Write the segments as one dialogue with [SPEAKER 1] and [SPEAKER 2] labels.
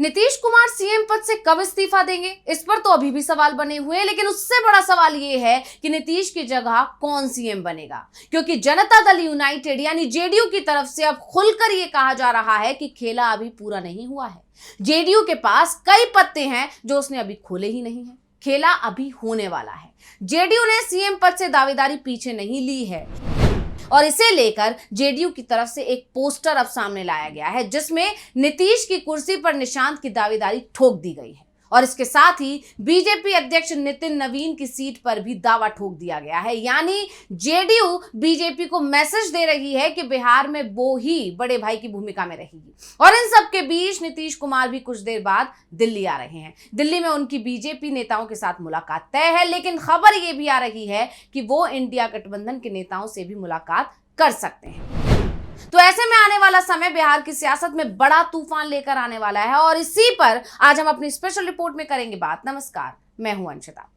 [SPEAKER 1] Nitish Kumar CM पद से कब इस्तीफा देंगे, इस पर तो अभी भी सवाल बने हुए हैं। लेकिन उससे बड़ा सवाल यह है कि नीतीश की जगह कौन सीएम बनेगा, क्योंकि जनता दल यूनाइटेड यानी जेडीयू की तरफ से अब खुलकर यह कहा जा रहा है कि खेला अभी पूरा नहीं हुआ है। जेडीयू के पास कई पत्ते हैं जो उसने अभी खोले ही नहीं है। खेला अभी होने वाला है। जेडीयू ने सीएम पद से दावेदारी पीछे नहीं ली है और इसे लेकर जेडीयू की तरफ से एक पोस्टर अब सामने लाया गया है, जिसमें नीतीश की कुर्सी पर निशांत की दावेदारी ठोक दी गई है और इसके साथ ही बीजेपी अध्यक्ष नितिन नवीन की सीट पर भी दावा ठोक दिया गया है। यानी जेडीयू बीजेपी को मैसेज दे रही है कि बिहार में वो ही बड़े भाई की भूमिका में रहेगी। और इन सब के बीच नीतीश कुमार भी कुछ देर बाद दिल्ली आ रहे हैं। दिल्ली में उनकी बीजेपी नेताओं के साथ मुलाकात तय है, लेकिन खबर यह भी आ रही है कि वो इंडिया गठबंधन के नेताओं से भी मुलाकात कर सकते हैं। तो ऐसे में आने वाला समय बिहार की सियासत में बड़ा तूफान लेकर आने वाला है और इसी पर आज हम अपनी स्पेशल रिपोर्ट में करेंगे बात। नमस्कार, मैं हूं अंशिता।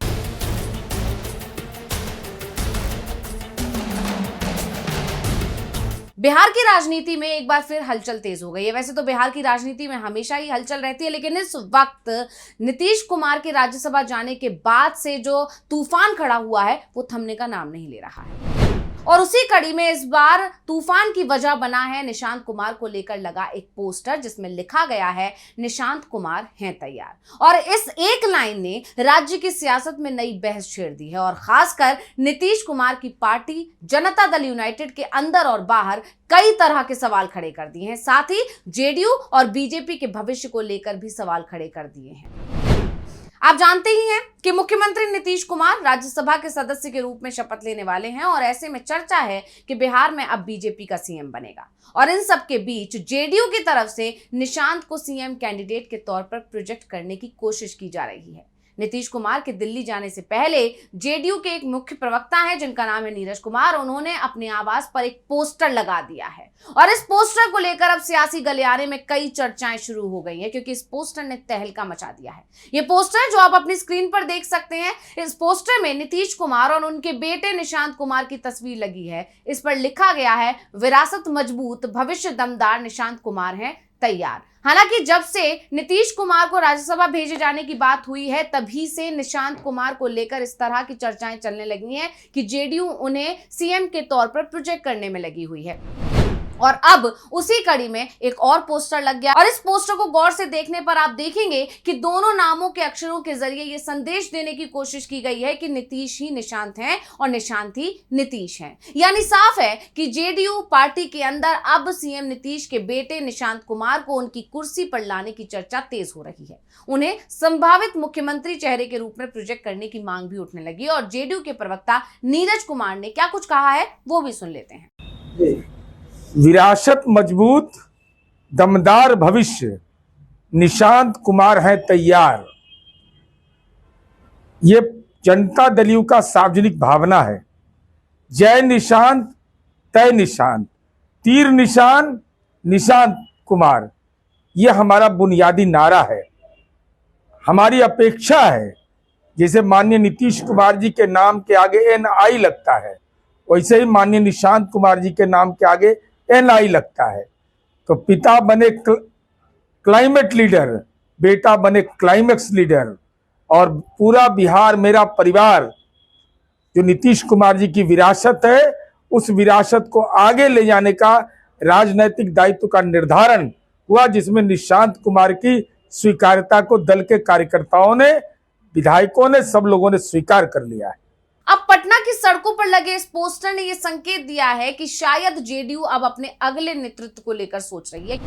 [SPEAKER 1] बिहार की राजनीति में एक बार फिर हलचल तेज हो गई है। वैसे तो बिहार की राजनीति में हमेशा ही हलचल रहती है, लेकिन इस वक्त नीतीश कुमार के राज्यसभा जाने के बाद से जो तूफान खड़ा हुआ है वो थमने का नाम नहीं ले रहा है। और उसी कड़ी में इस बार तूफान की वजह बना है निशांत कुमार को लेकर लगा एक पोस्टर, जिसमें लिखा गया है निशांत कुमार हैं तैयार। और इस एक लाइन ने राज्य की सियासत में नई बहस छेड़ दी है और खासकर नीतीश कुमार की पार्टी जनता दल यूनाइटेड के अंदर और बाहर कई तरह के सवाल खड़े कर दिए हैं। साथ ही जेडीयू और बीजेपी के भविष्य को लेकर भी सवाल खड़े कर दिए हैं। आप जानते ही हैं कि मुख्यमंत्री नीतीश कुमार राज्यसभा के सदस्य के रूप में शपथ लेने वाले हैं और ऐसे में चर्चा है कि बिहार में अब बीजेपी का सीएम बनेगा। और इन सब के बीच जेडीयू की तरफ से निशांत को सीएम कैंडिडेट के तौर पर प्रोजेक्ट करने की कोशिश की जा रही है। नीतीश कुमार के दिल्ली जाने से पहले जेडीयू के एक मुख्य प्रवक्ता हैं जिनका नाम है नीरज कुमार, उन्होंने अपने आवास पर एक पोस्टर लगा दिया है और इस पोस्टर को लेकर अब सियासी गलियारे में कई चर्चाएं शुरू हो गई हैं, क्योंकि इस पोस्टर ने तहलका मचा दिया है। ये पोस्टर जो आप अपनी स्क्रीन पर देख सकते हैं, इस पोस्टर में नीतीश कुमार और उनके बेटे निशांत कुमार की तस्वीर लगी है। इस पर लिखा गया है विरासत मजबूत, भविष्य दमदार, निशांत कुमार हैं तैयार। हालांकि जब से नीतीश कुमार को राज्यसभा भेजे जाने की बात हुई है, तभी से निशांत कुमार को लेकर इस तरह की चर्चाएं चलने लगी हैं कि जेडीयू उन्हें सीएम के तौर पर प्रोजेक्ट करने में लगी हुई है। और अब उसी कड़ी में एक और पोस्टर लग गया और इस पोस्टर को गौर से देखने पर आप देखेंगे कि दोनों नामों के अक्षरों के जरिए यह संदेश देने की कोशिश की गई है कि नीतीश ही निशांत हैं और निशांत ही नीतीश हैं। यानी साफ है कि जेडीयू पार्टी के अंदर अब सीएम नीतीश के बेटे निशांत कुमार को उनकी कुर्सी पर लाने की चर्चा तेज हो रही है। उन्हें संभावित मुख्यमंत्री चेहरे के रूप में प्रोजेक्ट करने की मांग भी उठने लगी और जेडीयू के प्रवक्ता नीरज कुमार ने क्या कुछ कहा है वो भी सुन लेते हैं।
[SPEAKER 2] विरासत मजबूत, दमदार, भविष्य, निशांत कुमार हैं तैयार। ये जनता दल का सार्वजनिक भावना है। जय निशांत, तय निशांत, तीर निशान, निशांत कुमार, ये हमारा बुनियादी नारा है। हमारी अपेक्षा है जैसे माननीय नीतीश कुमार जी के नाम के आगे NI लगता है, वैसे ही माननीय निशांत कुमार जी के नाम के आगे NI लगता है। तो पिता बने क्लाइमेट लीडर, बेटा बने क्लाइमेक्स लीडर और पूरा बिहार मेरा परिवार, जो नीतीश कुमार जी की विरासत है, उस विरासत को आगे ले जाने का राजनीतिक दायित्व का निर्धारण हुआ, जिसमें निशांत कुमार की स्वीकार्यता को दल के कार्यकर्ताओं ने, विधायकों ने, सब लोगों ने स्वीकार कर लिया है।
[SPEAKER 1] अब पटना की सड़कों पर लगे इस पोस्टर ने यह संकेत दिया है कि शायद जेडीयू अब अपने अगले नेतृत्व को लेकर सोच रही है,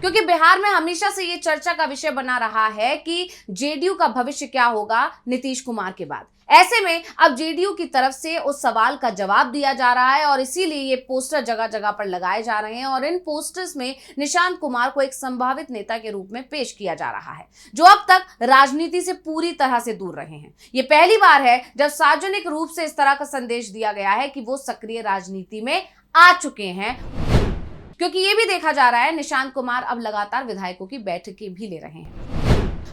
[SPEAKER 1] क्योंकि बिहार में हमेशा से ये चर्चा का विषय बना रहा है कि जेडीयू का भविष्य क्या होगा नीतीश कुमार के बाद। ऐसे में अब जेडीयू की तरफ से उस सवाल का जवाब दिया जा रहा है और इसीलिए ये पोस्टर जगह जगह पर लगाए जा रहे हैं और इन पोस्टर्स में निशांत कुमार को एक संभावित नेता के रूप में पेश किया जा रहा है, जो अब तक राजनीति से पूरी तरह से दूर रहे हैं। ये पहली बार है जब सार्वजनिक रूप से इस तरह का संदेश दिया गया है कि वो सक्रिय राजनीति में आ चुके हैं, क्योंकि ये भी देखा जा रहा है निशांत कुमार अब लगातार विधायकों की बैठकें भी ले रहे हैं।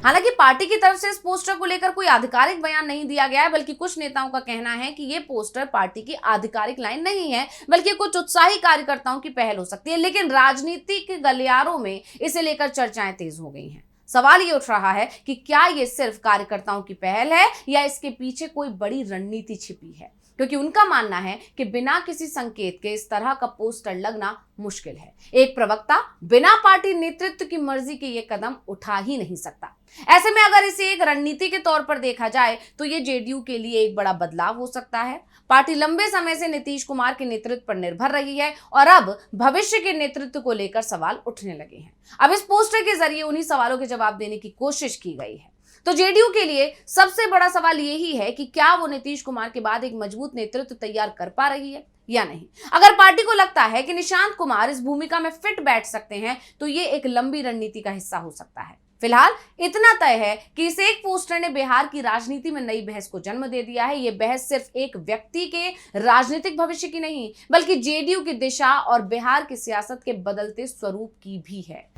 [SPEAKER 1] हालांकि पार्टी की तरफ से इस पोस्टर को लेकर कोई आधिकारिक बयान नहीं दिया गया है, बल्कि कुछ नेताओं का कहना है कि ये पोस्टर पार्टी की आधिकारिक लाइन नहीं है, बल्कि कुछ उत्साही कार्यकर्ताओं की पहल हो सकती है। लेकिन राजनीति के गलियारों में इसे लेकर चर्चाएं तेज हो गई हैं। सवाल ये उठ रहा है कि क्या ये सिर्फ कार्यकर्ताओं की पहल है या इसके पीछे कोई बड़ी रणनीति छिपी है, क्योंकि उनका मानना है कि बिना किसी संकेत के इस तरह का पोस्टर लगना मुश्किल है। एक प्रवक्ता बिना पार्टी नेतृत्व की मर्जी के ये कदम उठा ही नहीं सकता। ऐसे में अगर इसे एक रणनीति के तौर पर देखा जाए तो ये जेडीयू के लिए एक बड़ा बदलाव हो सकता है। पार्टी लंबे समय से नीतीश कुमार के नेतृत्व पर निर्भर रही है और अब भविष्य के नेतृत्व को लेकर सवाल उठने लगे हैं। अब इस पोस्टर के जरिए उन्हीं सवालों के जवाब देने की कोशिश की गई है। तो जेडीयू के लिए सबसे बड़ा सवाल यही है कि क्या वो नीतीश कुमार के बाद एक मजबूत नेतृत्व तैयार कर पा रही है या नहीं। अगर पार्टी को लगता है कि निशांत कुमार इस भूमिका में फिट बैठ सकते हैं तो ये एक लंबी रणनीति का हिस्सा हो सकता है। फिलहाल इतना तय है कि इस एक पोस्टर ने बिहार की राजनीति में नई बहस को जन्म दे दिया है। ये बहस सिर्फ एक व्यक्ति के राजनीतिक भविष्य की नहीं, बल्कि जेडीयू की दिशा और बिहार की सियासत के बदलते स्वरूप की भी है,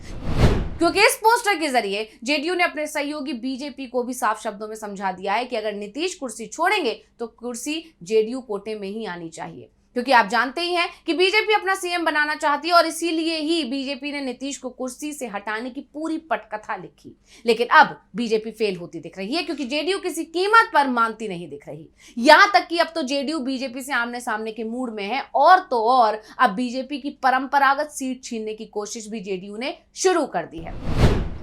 [SPEAKER 1] क्योंकि इस पोस्टर के जरिए जेडीयू ने अपने सहयोगी बीजेपी को भी साफ शब्दों में समझा दिया है कि अगर नीतीश कुर्सी छोड़ेंगे तो कुर्सी जेडीयू कोटे में ही आनी चाहिए, क्योंकि आप जानते ही हैं कि बीजेपी अपना सीएम बनाना चाहती है और इसीलिए ही बीजेपी ने नीतीश को कुर्सी से हटाने की पूरी पटकथा लिखी। लेकिन अब बीजेपी फेल होती दिख रही है, क्योंकि जेडीयू किसी कीमत पर मानती नहीं दिख रही। यहां तक कि अब तो जेडीयू बीजेपी से आमने सामने के मूड में है और तो और अब बीजेपी की परंपरागत सीट छीनने की कोशिश भी जेडीयू ने शुरू कर दी है,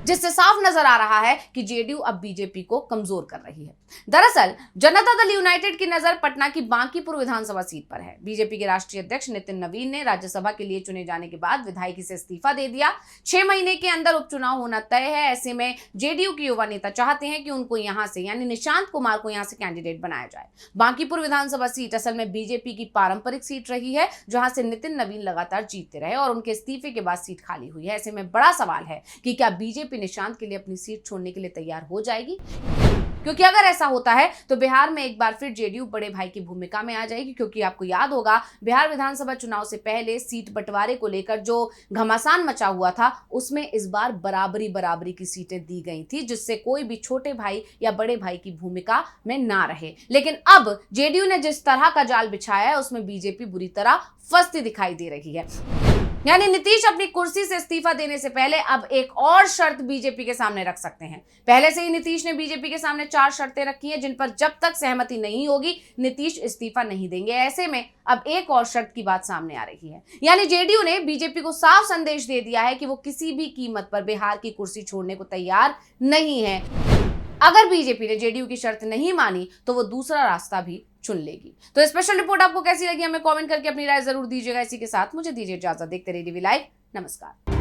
[SPEAKER 1] जिससे साफ नजर आ रहा है कि जेडीयू अब बीजेपी को कमजोर कर रही है। दरअसल जनता दल यूनाइटेड की नजर पटना की बांकीपुर विधानसभा सीट पर है। बीजेपी के राष्ट्रीय अध्यक्ष नितिन नवीन ने राज्यसभा के लिए चुने जाने के बाद विधायकी से इस्तीफा दे दिया। 6 महीने के अंदर उपचुनाव होना तय है। ऐसे में जेडीयू के युवा नेता चाहते हैं कि उनको यहां से यानी निशांत कुमार को यहां से कैंडिडेट बनाया जाए। बांकीपुर विधानसभा सीट असल में बीजेपी की पारंपरिक सीट रही है, जहां से नितिन नवीन लगातार जीतते रहे और उनके इस्तीफे के बाद सीट खाली हुई है। ऐसे में बड़ा सवाल है कि क्या बीजेपी निशांत के लिए अपनी सीट छोड़ने के लिए तैयार हो जाएगी, क्योंकि अगर ऐसा होता है तो बिहार में एक बार फिर जेडीयू बड़े भाई की भूमिका में आ जाएगी। क्योंकि आपको याद होगा बिहार विधानसभा चुनाव से पहले सीट बंटवारे को लेकर जो घमासान मचा हुआ था, उसमें इस बार बराबरी की सीटें दी गई थी, जिससे कोई भी छोटे भाई या बड़े भाई की भूमिका में ना रहे। लेकिन अब जेडीयू ने जिस तरह का जाल बिछाया है उसमें बीजेपी बुरी तरह फंसती दिखाई दे रही है। यानी नीतीश अपनी कुर्सी से इस्तीफा देने से पहले अब एक और शर्त बीजेपी के सामने रख सकते हैं। पहले से ही नीतीश ने बीजेपी के सामने 4 शर्तें रखी हैं, जिन पर जब तक सहमति नहीं होगी नीतीश इस्तीफा नहीं देंगे। ऐसे में अब एक और शर्त की बात सामने आ रही है, यानी जेडीयू ने बीजेपी को साफ संदेश दे दिया है कि वो किसी भी कीमत पर बिहार की कुर्सी छोड़ने को तैयार नहीं है। अगर बीजेपी ने जेडीयू की शर्त नहीं मानी तो वो दूसरा रास्ता भी चुन लेगी। तो स्पेशल रिपोर्ट आपको कैसी लगी हमें कमेंट करके अपनी राय जरूर दीजिएगा। इसी के साथ मुझे दीजिए इजाजत। देखते रहिए टीवी लाइव। नमस्कार।